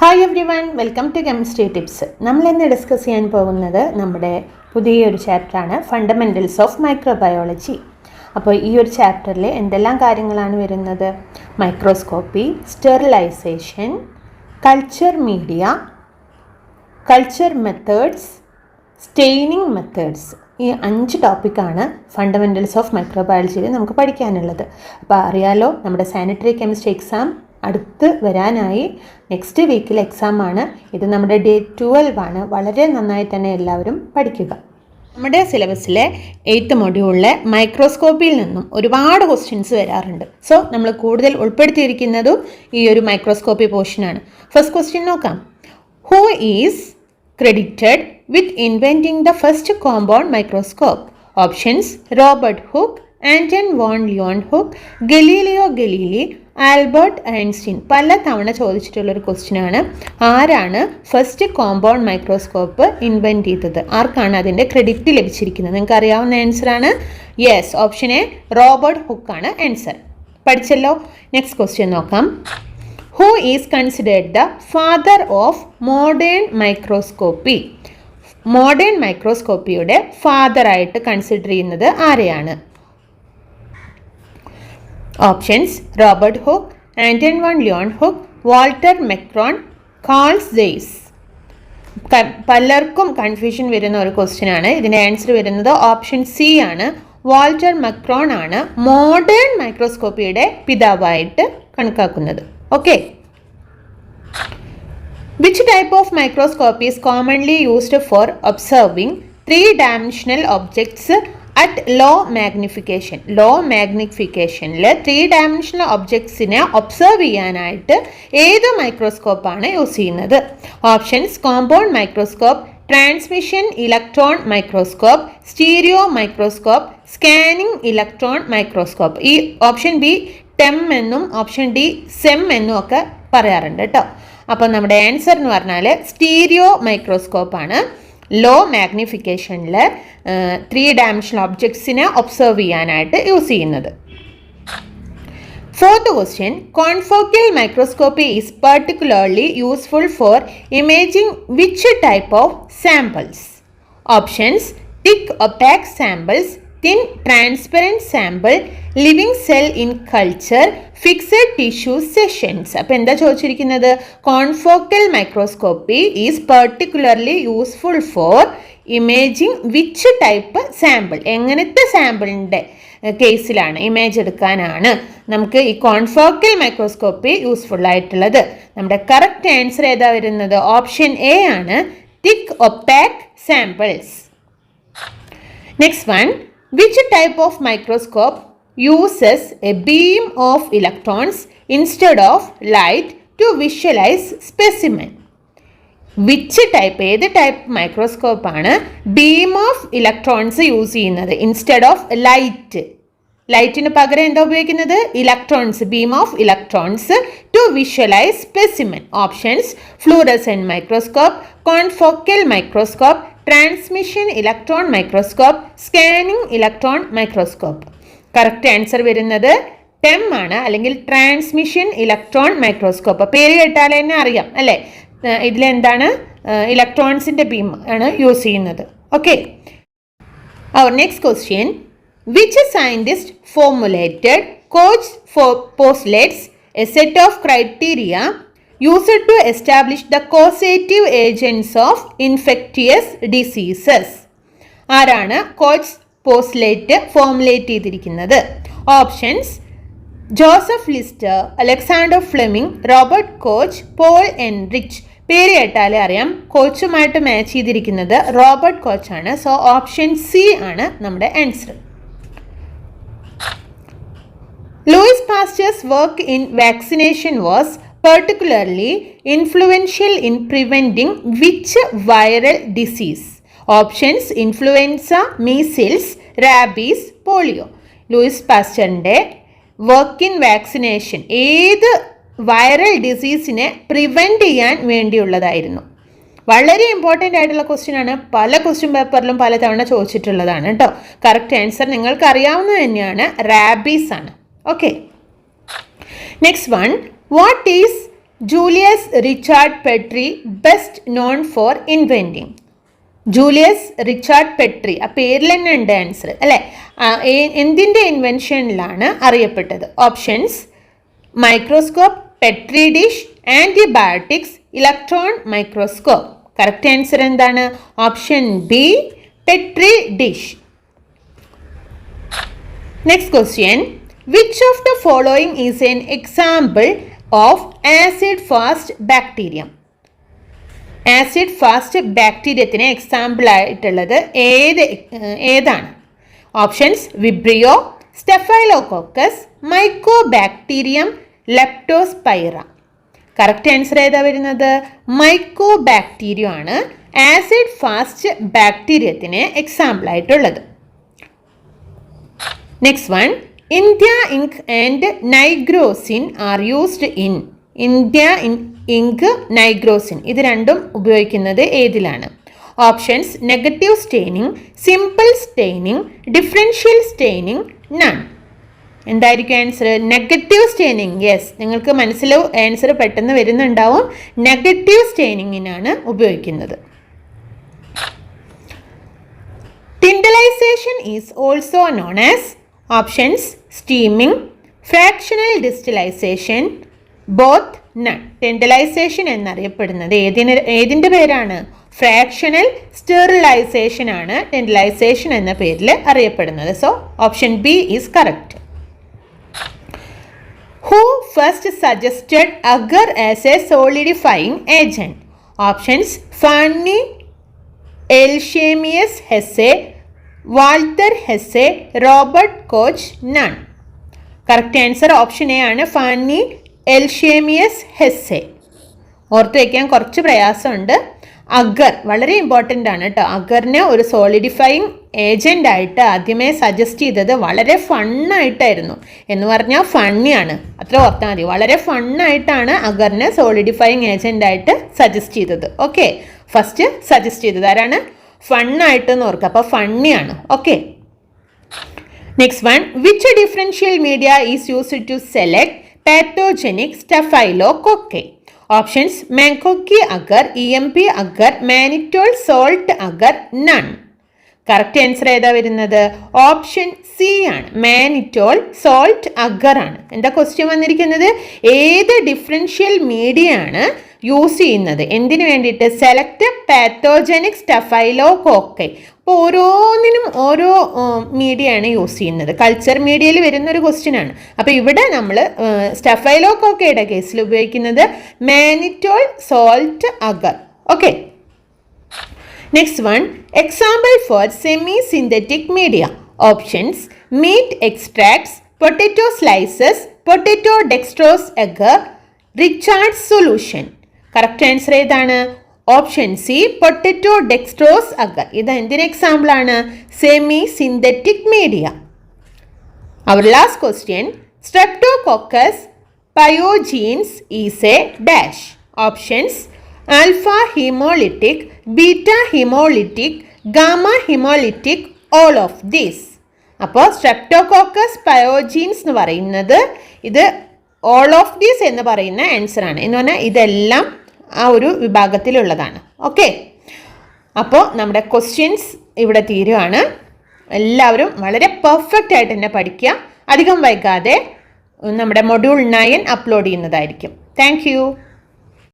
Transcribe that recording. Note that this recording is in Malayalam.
Hi everyone, welcome to chemistry tips. നമ്മൾ ഇന്ന് ഡിസ്കസ് ചെയ്യാൻ പോകുന്നത് നമ്മുടെ പുതിയൊരു ചാപ്റ്ററാണ് ഫണ്ടമെൻറ്റൽസ് ഓഫ് മൈക്രോബയോളജി. അപ്പോൾ ഈ ഒരു ചാപ്റ്ററിൽ എന്തെല്ലാം കാര്യങ്ങളാണ് വരുന്നത്? Microscopy, sterilization, culture media, culture methods, staining methods. ഈ 5 ടോപ്പിക്കാണ് ഫണ്ടമെൻറ്റൽസ് ഓഫ് മൈക്രോബയോളജിയിൽ നമുക്ക് പഠിക്കാനുള്ളത്. അപ്പോൾ അറിയാലോ, നമ്മുടെ സാനിറ്ററി കെമിസ്ട്രി എക്സാം അടുത്ത് വരാനായി. നെക്സ്റ്റ് വീക്കിൽ എക്സാമാണ്. ഇത് നമ്മുടെ ഡേ 12 ആണ്. വളരെ നന്നായി തന്നെ എല്ലാവരും പഠിക്കുക. നമ്മുടെ സിലബസിലെ 8th മൊഡ്യൂളിലെ മൈക്രോസ്കോപ്പിയിൽ നിന്നും ഒരുപാട് ക്വസ്റ്റ്യൻസ് വരാറുണ്ട്. സോ നമ്മൾ കൂടുതൽ ഉൾപ്പെടുത്തിയിരിക്കുന്നതും ഈ ഒരു മൈക്രോസ്കോപ്പി പോർഷനാണ്. ഫസ്റ്റ് ക്വസ്റ്റ്യൻ നോക്കാം. Who is credited with inventing the first compound microscope? Options: Robert Hooke, Anton von Leeuwenhoek, Galileo Galilei, Albert Einstein. പല തവണ ചോദിച്ചിട്ടുള്ളൊരു ക്വസ്റ്റ്യനാണ്. ആരാണ് ഫസ്റ്റ് കോമ്പൗണ്ട് മൈക്രോസ്കോപ്പ് ഇൻവെൻറ്റ് ചെയ്തത്? ആർക്കാണ് അതിൻ്റെ ക്രെഡിറ്റ് ലഭിച്ചിരിക്കുന്നത്? നിങ്ങൾക്ക് അറിയാവുന്ന ആൻസറാണ്. യെസ്, ഓപ്ഷൻ എ റോബർട്ട് ഹുക്കാണ് ആൻസർ. പഠിച്ചല്ലോ. നെക്സ്റ്റ് ക്വസ്റ്റ്യൻ നോക്കാം. Who is considered the father of modern microscopy? Modern മൈക്രോസ്കോപ്പിയുടെ ഫാദറായിട്ട് കൺസിഡർ ചെയ്യുന്നത് ആരെയാണ്? Options: Robert Hooke, Anton von Leeuwenhoek, Walter McCrone, Carl Zeiss. പലർക്കും കൺഫ്യൂഷൻ വരുന്ന ഒരു ക്വസ്റ്റ്യൻ ആണ്. ഇതിൻ്റെ ആൻസർ വരുന്നത് ഓപ്ഷൻ സി ആണ്. വാൾട്ടർ മെക്രോൺ ആണ് മോഡേൺ മൈക്രോസ്കോപ്പിയുടെ പിതാവായിട്ട് കണക്കാക്കുന്നത്. Okay. Which type of microscopy is commonly used for observing 3-dimensional objects at low magnification? Low മാഗ്നിഫിക്കേഷനിൽ 3-dimensional ഒബ്ജക്ട്സിനെ ഒബ്സർവ് ചെയ്യാനായിട്ട് ഏത് മൈക്രോസ്കോപ്പാണ് യൂസ് ചെയ്യുന്നത്? Options: compound microscope, transmission electron microscope, stereo microscope, scanning electron microscope. ഈ ഓപ്ഷൻ ബി ടെം എന്നും ഓപ്ഷൻ ഡി സെം എന്നും ഒക്കെ പറയാറുണ്ട് കേട്ടോ. അപ്പോൾ നമ്മുടെ ആൻസർ എന്ന് പറഞ്ഞാൽ സ്റ്റീരിയോ മൈക്രോസ്കോപ്പാണ് ലോ മാഗ്നിഫിക്കേഷനിൽ 3-dimensional ഒബ്ജക്ട്സിനെ ഒബ്സർവ് ചെയ്യാനായിട്ട് യൂസ് ചെയ്യുന്നത്. Fourth question. Confocal microscopy is particularly useful for imaging which type of samples? Options: thick opaque samples, thin transparent sample, living cell in culture, fixed tissue sessions. അപ്പോൾ എന്താ ചോദിച്ചിരിക്കുന്നത്? Confocal microscopy is particularly useful for imaging which type sample? എങ്ങനത്തെ സാമ്പിളിൻ്റെ കേസിലാണ്, ഇമേജ് എടുക്കാനാണ് നമുക്ക് ഈ കോൺഫോക്കൽ മൈക്രോസ്കോപ്പി യൂസ്ഫുൾ ആയിട്ടുള്ളത്? നമ്മുടെ കറക്റ്റ് ആൻസർ ഏതാ വരുന്നത്? ഓപ്ഷൻ എ ആണ്, thick opaque samples. Next one. Which type of microscope uses a beam of electrons instead of light to visualize specimen? Which type, ഏത് ടൈപ്പ് മൈക്രോസ്കോപ്പ് ആണ് ബീം ഓഫ് ഇലക്ട്രോൺസ് യൂസ് ചെയ്യുന്നത് ഇൻസ്റ്റെഡ് ഓഫ് ലൈറ്റ്? ലൈറ്റിന് പകരം എന്താ ഉപയോഗിക്കുന്നത്? Electrons, beam of electrons to visualize specimen. Options: fluorescent microscope, confocal microscope, transmission electron microscope, scanning electron microscope. Correct answer വരുന്നത് ടെം ആണ്, അല്ലെങ്കിൽ ട്രാൻസ്മിഷൻ ഇലക്ട്രോൺ മൈക്രോസ്കോപ്പ്. പേര് കേട്ടാൽ തന്നെ അറിയാം അല്ലേ, ഇതിലെന്താണ് ഇലക്ട്രോൺസിൻ്റെ ബീം ആണ് യൂസ് ചെയ്യുന്നത്. Okay. Our next question. Which scientist formulated Koch postulates a set of criteria used to establish the causative agents of infectious diseases? ആരാണ് കോച്ച് പോസ്റ്റ്ലേറ്റ് ഫോർമുലേറ്റ് ചെയ്തിരിക്കുന്നത്? Options: Joseph Lister, Alexander Fleming, Robert Koch, Paul Ehrlich. പേര് കേട്ടാലേ അറിയാം, കോച്ചുമായിട്ട് മാച്ച് ചെയ്തിരിക്കുന്നത് റോബർട്ട് കോച്ചാണ്. സോ ഓപ്ഷൻ സി ആണ് നമ്മുടെ answer. Louis Pasteur's work in vaccination was particularly influential in preventing which viral disease? Options: influenza, measles, rabies, polio. Louis പാസ്റ്ററിൻ്റെ വർക്ക് ഇൻ വാക്സിനേഷൻ ഏത് വൈറൽ ഡിസീസിനെ പ്രിവെൻറ്റ് ചെയ്യാൻ വേണ്ടിയുള്ളതായിരുന്നു? വളരെ ഇമ്പോർട്ടൻ്റ് ആയിട്ടുള്ള ക്വസ്റ്റ്യൻ ആണ്. പല ക്വസ്റ്റ്യൻ പേപ്പറിലും പലതവണ ചോദിച്ചിട്ടുള്ളതാണ് കേട്ടോ. കറക്റ്റ് ആൻസർ നിങ്ങൾക്ക് അറിയാവുന്നത് തന്നെയാണ്, റാബീസ് ആണ്. Okay. Next one. What is Julius Richard Petri best known for inventing? Julius Richard Petri, ആ പേരിൽ തന്നെ ഉണ്ട് ആൻസർ അല്ലേ. എന്തിൻ്റെ ഇൻവെൻഷനിലാണ് അറിയപ്പെട്ടത്? Options: microscope, Petri dish, antibiotics, electron microscope. Correct answer എന്താണ്? Option B, Petri dish. Next question: which of the following is an example of acid fast bacterium? Acid fast ബാക്ടീരിയത്തിന് എക്സാമ്പിൾ ആയിട്ടുള്ളത് ഏതാണ്? Options: Vibrio, Staphylococcus, Mycobacterium, Leptospira. Correct answer ഏതാ വരുന്നത്? മൈക്കോബാക്ടീരിയം ആണ് ആസിഡ് ഫാസ്റ്റ് ബാക്ടീരിയത്തിന് എക്സാമ്പിൾ ആയിട്ടുള്ളത്. Next one: India ink and nigrosin are used in? India ink, nigrosin ഇത് രണ്ടും ഉപയോഗിക്കുന്നത് ഏതിലാണ്? Options: negative staining, simple staining, differential staining, none. എന്തായിരിക്കും ആൻസർ? Negative staining. യെസ്, നിങ്ങൾക്ക് മനസ്സിലാവും, ആൻസർ പെട്ടെന്ന് വരുന്നുണ്ടാവും. നെഗറ്റീവ് സ്റ്റെയിനിങ്ങിനാണ് ഉപയോഗിക്കുന്നത്. Tyndallization is also known as? Options: steaming, fractional distillation, both, none. Tyndallization എന്നറിയപ്പെടുന്നത് ഏതിൻ്റെ പേരാണ്? ഫ്രാക്ഷണൽ സ്റ്റെറിലൈസേഷൻ ആണ് ടെൻഡലൈസേഷൻ എന്ന പേരിൽ അറിയപ്പെടുന്നത്. So option B is correct. Who first suggested agar as a solidifying agent? Options: Fanny Eilshemius Hesse, Walter Hesse, Robert Koch, none. Correct answer option A ആണ്, ഫാന്നി എൽഷേമിയസ് ഹെസ്സെ. ഓർത്ത് വയ്ക്കാൻ കുറച്ച് പ്രയാസമുണ്ട്. അഗർ വളരെ ഇമ്പോർട്ടൻ്റ് ആണ് കേട്ടോ. അഗറിനെ ഒരു സോളിഡിഫൈയിങ് ഏജൻ്റ് ആയിട്ട് ആദ്യമേ സജസ്റ്റ് ചെയ്തത് വളരെ ഫണ്ണായിട്ടായിരുന്നു. എന്ന് പറഞ്ഞാൽ ഫണ്ണിയാണ്, അത്ര ഓർത്താൽ മതി. വളരെ ഫണ്ണായിട്ടാണ് അഗറിനെ സോളിഡിഫൈയിങ് ഏജൻ്റ് ആയിട്ട് സജസ്റ്റ് ചെയ്തത്. ഓക്കെ, ഫസ്റ്റ് സജസ്റ്റ് ചെയ്തത് ആരാണ്? ഫണ്ണായിട്ടെന്ന് ഓർക്കുക. അപ്പോൾ ഫണ്ണിയാണ്. Okay, next one: which differential media is used to select pathogenic staphylococci? Options: Mancocchi agar, EMP agar, mannitol salt agar, none. Correct answer ഏതാ വരുന്നത്? ഓപ്ഷൻ സി ആണ്, മാനിറ്റോൾ സോൾട്ട് അഗർ ആണ്. എന്താ ക്വസ്റ്റ്യൻ വന്നിരിക്കുന്നത്? ഏത് ഡിഫറൻഷ്യൽ മീഡിയ ആണ് യൂസ് ചെയ്യുന്നത് എന്തിനു വേണ്ടിയിട്ട്? Select pathogenic staphylococci. അപ്പോൾ ഓരോന്നിനും ഓരോ മീഡിയ ആണ് യൂസ് ചെയ്യുന്നത്. കൾച്ചർ മീഡിയയിൽ വരുന്നൊരു ക്വസ്റ്റ്യൻ ആണ്. അപ്പോൾ ഇവിടെ നമ്മൾ സ്റ്റഫൈലോകോക്കയുടെ കേസിൽ ഉപയോഗിക്കുന്നത് mannitol salt agar. Okay, next one: example for semi synthetic media. Options: meat extracts, potato slices, potato dextrose agar, Richard solution. Correct answer ഏതാണ്? Option C, potato dextrose agar. ഇത് എന്തിന് എക്സാമ്പിൾ ആണ്? Semi synthetic media. Our last question: Streptococcus pyogenes is a dash. Options: alpha haemolytic, beta haemolytic, gamma haemolytic, all of these. അപ്പോൾ സ്ട്രെപ്റ്റോകോക്കസ് പയോജീൻസ് എന്ന് പറയുന്നത് ഇത് ഓൾ ഓഫ് ദീസ് എന്ന് പറയുന്ന ആൻസർ ആണ്. എന്ന് പറഞ്ഞാൽ ഇതെല്ലാം ആ ഒരു വിഭാഗത്തിലുള്ളതാണ്. ഓക്കെ, അപ്പോൾ നമ്മുടെ ക്വസ്റ്റ്യൻസ് ഇവിടെ തീരുവാണ്. എല്ലാവരും വളരെ പെർഫെക്റ്റ് ആയിട്ട് തന്നെ പഠിക്കുക. അധികം വൈകാതെ നമ്മുടെ മൊഡ്യൂൾ 9 അപ്ലോഡ് ചെയ്യുന്നതായിരിക്കും. Thank you.